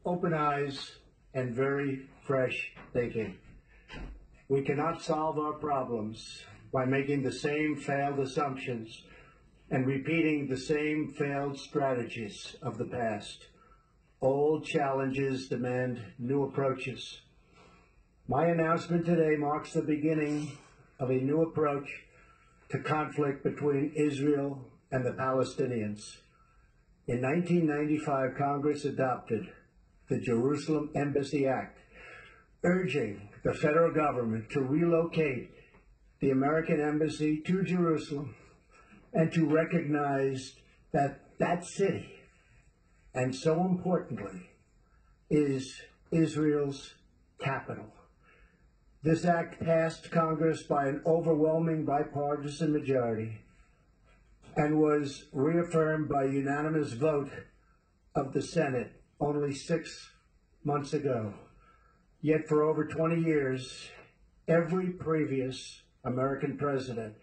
open eyes and very fresh thinking. We cannot solve our problems by making the same failed assumptions and repeating the same failed strategies of the past. Old challenges demand new approaches. My announcement today marks the beginning of a new approach to conflict between Israel and the Palestinians. In 1995, Congress adopted the Jerusalem Embassy Act, urging the federal government to relocate the American embassy to Jerusalem and to recognize that that city, and so importantly, is Israel's capital. This act passed Congress by an overwhelming bipartisan majority and was reaffirmed by a unanimous vote of the Senate only 6 months ago. Yet for over 20 years, every previous American president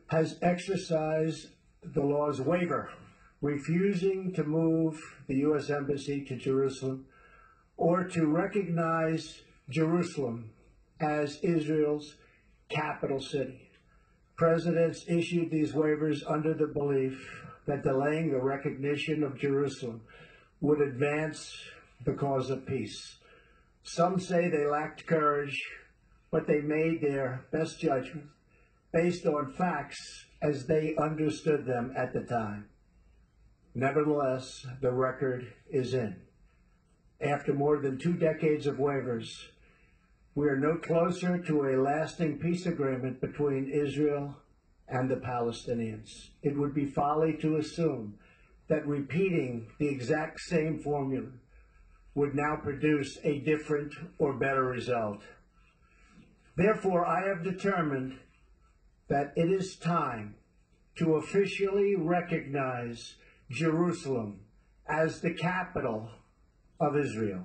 has exercised the law's waiver, refusing to move the U.S. Embassy to Jerusalem or to recognize Jerusalem as Israel's capital city. Presidents issued these waivers under the belief that delaying the recognition of Jerusalem would advance the cause of peace. Some say they lacked courage, but they made their best judgment based on facts as they understood them at the time. Nevertheless, the record is in. After more than 2 decades of waivers, we are no closer to a lasting peace agreement between Israel and the Palestinians. It would be folly to assume that repeating the exact same formula would now produce a different or better result. Therefore, I have determined that it is time to officially recognize Jerusalem as the capital of Israel.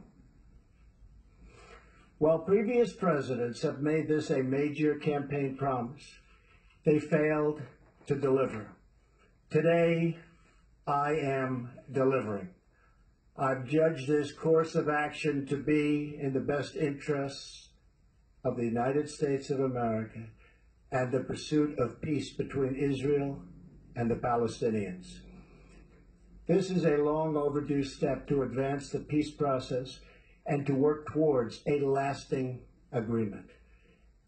While previous presidents have made this a major campaign promise, they failed to deliver. Today, I am delivering. I've judged this course of action to be in the best interests of the United States of America and the pursuit of peace between Israel and the Palestinians. This is a long overdue step to advance the peace process and to work towards a lasting agreement.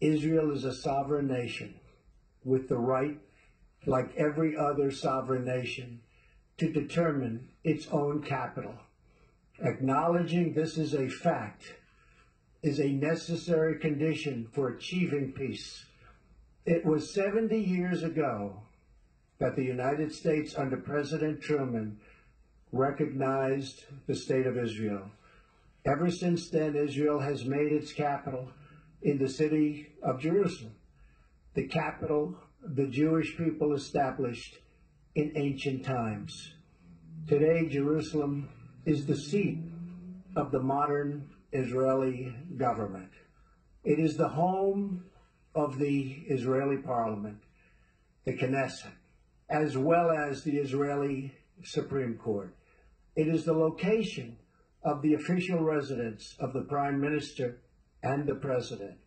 Israel is a sovereign nation with the right, like every other sovereign nation, to determine its own capital. Acknowledging this is a fact is a necessary condition for achieving peace. It was 70 years ago that the United States under President Truman recognized the State of Israel. Ever since then, Israel has made its capital in the city of Jerusalem, the capital the Jewish people established in ancient times. Today, Jerusalem is the seat of the modern Israeli government. It is the home of the Israeli parliament, the Knesset, as well as the Israeli Supreme Court. It is the location of the official residence of the Prime Minister and the President.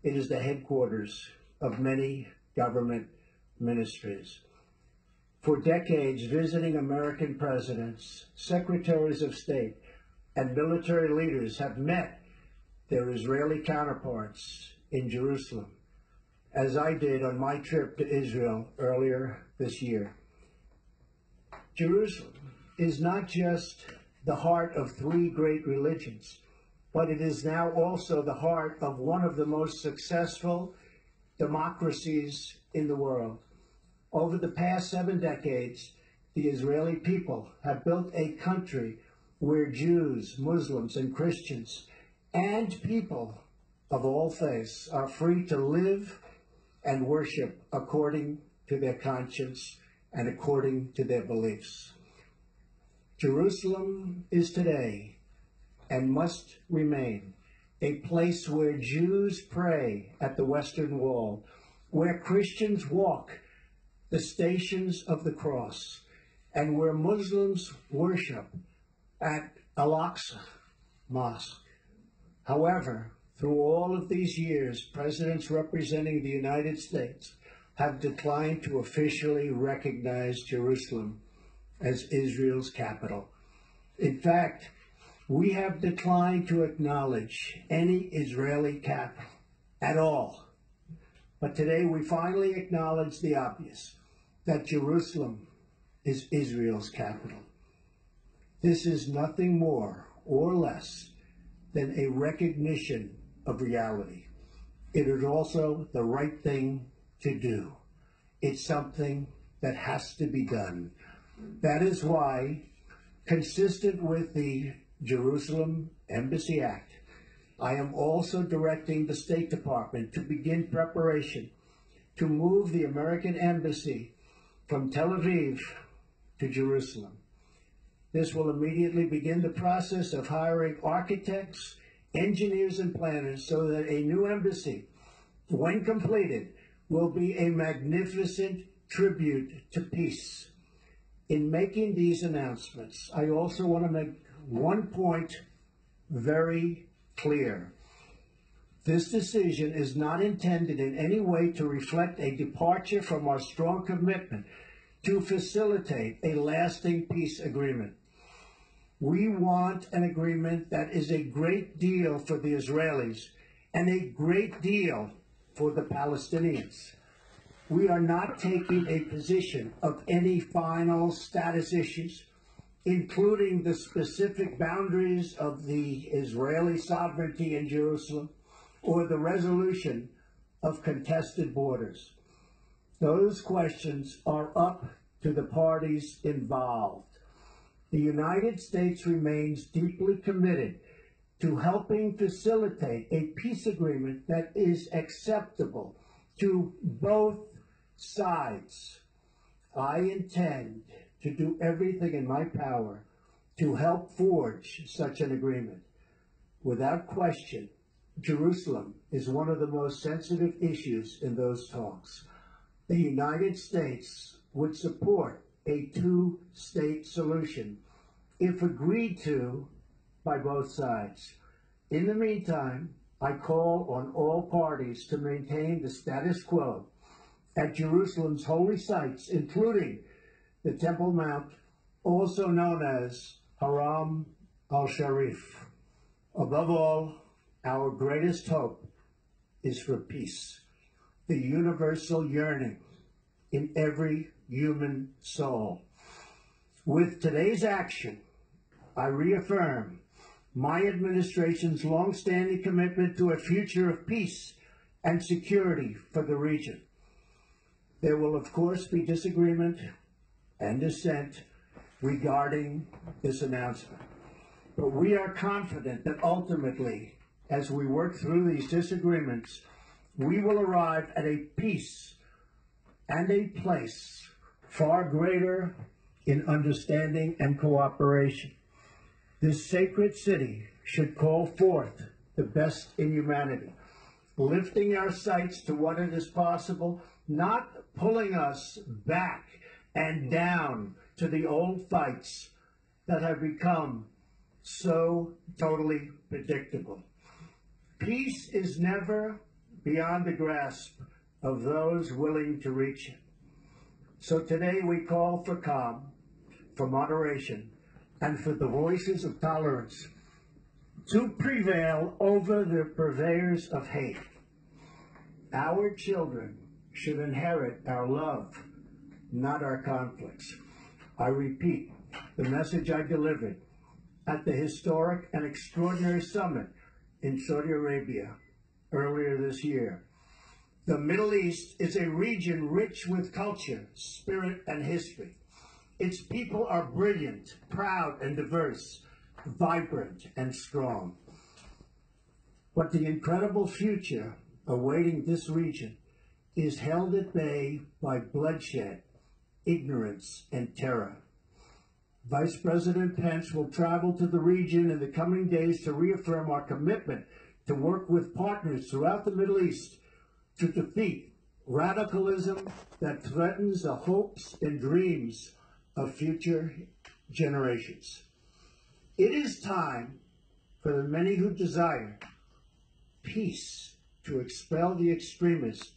It is the headquarters of many government ministries. For decades, visiting American presidents, secretaries of state, and military leaders have met their Israeli counterparts in Jerusalem, as I did on my trip to Israel earlier this year. Jerusalem is not just the heart of 3 great religions, but it is now also the heart of one of the most successful democracies in the world. Over the past 7 decades, the Israeli people have built a country where Jews, Muslims, and Christians, and people of all faiths are free to live and worship according to their conscience and according to their beliefs. Jerusalem is today, and must remain, a place where Jews pray at the Western Wall, where Christians walk the stations of the cross, and where Muslims worship at Al-Aqsa, mosque. However, through all of these years, presidents representing the United States have declined to officially recognize Jerusalem as Israel's capital. In fact, we have declined to acknowledge any Israeli capital at all. But today we finally acknowledge the obvious, that Jerusalem is Israel's capital. This is nothing more or less than a recognition of reality. It is also the right thing to do. It's something that has to be done. That is why, consistent with the Jerusalem Embassy Act, I am also directing the State Department to begin preparation to move the American Embassy from Tel Aviv to Jerusalem. This will immediately begin the process of hiring architects, engineers, and planners so that a new embassy, when completed, will be a magnificent tribute to peace. In making these announcements, I also want to make one point very clear. This decision is not intended in any way to reflect a departure from our strong commitment to facilitate a lasting peace agreement. We want an agreement that is a great deal for the Israelis and a great deal for the Palestinians. We are not taking a position of any final status issues, including the specific boundaries of the Israeli sovereignty in Jerusalem or the resolution of contested borders. Those questions are up to the parties involved. The United States remains deeply committed to helping facilitate a peace agreement that is acceptable to both sides. I intend to do everything in my power to help forge such an agreement. Without question, Jerusalem is one of the most sensitive issues in those talks. The United States would support a two-state solution if agreed to by both sides. In the meantime, I call on all parties to maintain the status quo at Jerusalem's holy sites, including the Temple Mount, also known as Haram al-Sharif. Above all, our greatest hope is for peace, the universal yearning in every human soul. With today's action, I reaffirm my administration's long-standing commitment to a future of peace and security for the region. There will, of course, be disagreement and dissent regarding this announcement. But we are confident that ultimately, as we work through these disagreements, we will arrive at a peace and a place far greater in understanding and cooperation. This sacred city should call forth the best in humanity, lifting our sights to what it is possible, not pulling us back and down to the old fights that have become so totally predictable. Peace is never beyond the grasp of those willing to reach it. So today we call for calm, for moderation, and for the voices of tolerance to prevail over the purveyors of hate. Our children should inherit our love, not our conflicts. I repeat the message I delivered at the historic and extraordinary summit in Saudi Arabia earlier this year. The Middle East is a region rich with culture, spirit, and history. Its people are brilliant, proud, and diverse, vibrant, and strong. But the incredible future awaiting this region is held at bay by bloodshed, ignorance, and terror. Vice President Pence will travel to the region in the coming days to reaffirm our commitment to work with partners throughout the Middle East to defeat radicalism that threatens the hopes and dreams of future generations. It is time for the many who desire peace to expel the extremists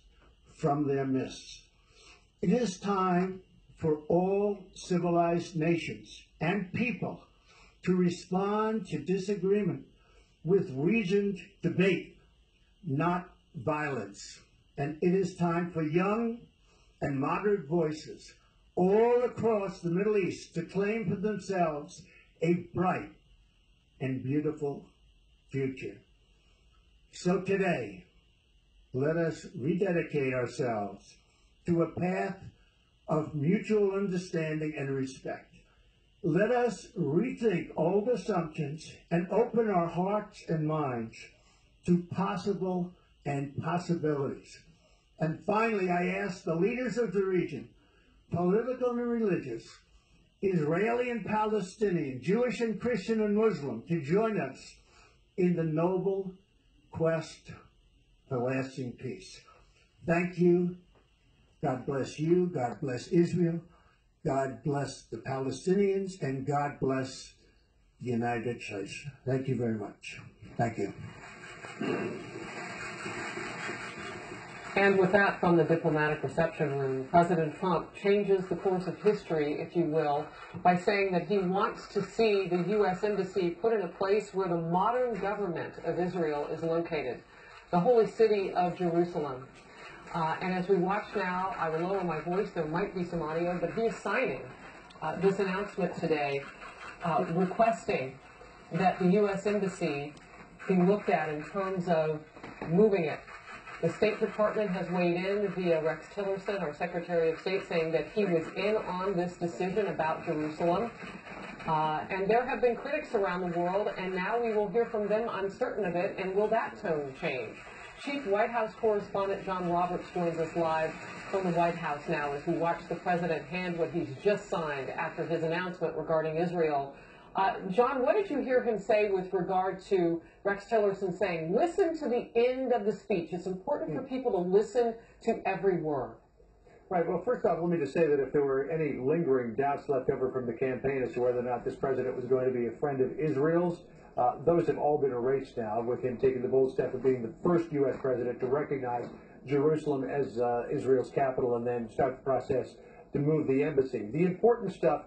from their midst. It is time for all civilized nations and people to respond to disagreement with reasoned debate, not violence. And it is time for young and moderate voices all across the Middle East to claim for themselves a bright and beautiful future. So today, let us rededicate ourselves to a path of mutual understanding and respect. Let us rethink old assumptions and open our hearts and minds to possible and possibilities. And finally, I ask the leaders of the region, political and religious, Israeli and Palestinian, Jewish and Christian and Muslim, to join us in the noble quest for lasting peace. Thank you. God bless you. God bless Israel. God bless the Palestinians, and God bless the United States. Thank you very much. Thank you. And with that, from the diplomatic reception room, President Trump changes the course of history, if you will, by saying that he wants to see the U.S. Embassy put in a place where the modern government of Israel is located, the holy city of Jerusalem. And as we watch now, I will lower my voice, there might be some audio, but he is signing this announcement today, requesting that the U.S. Embassy be looked at in terms of moving it. The State Department has weighed in via Rex Tillerson, our Secretary of State, saying that he was in on this decision about Jerusalem. And there have been critics around the world, and now we will hear from them uncertain of it, and will that tone change? Chief White House correspondent John Roberts joins us live from the White House now as we watch the President hand what he's just signed after his announcement regarding Israel. John, what did you hear him say with regard to Rex Tillerson saying, listen to the end of the speech? It's important for people to listen to every word. Right. Well, first off, let me just say that if there were any lingering doubts left over from the campaign as to whether or not this president was going to be a friend of Israel's, those have all been erased now, with him taking the bold step of being the first U.S. president to recognize Jerusalem as Israel's capital and then start the process to move the embassy. The important stuff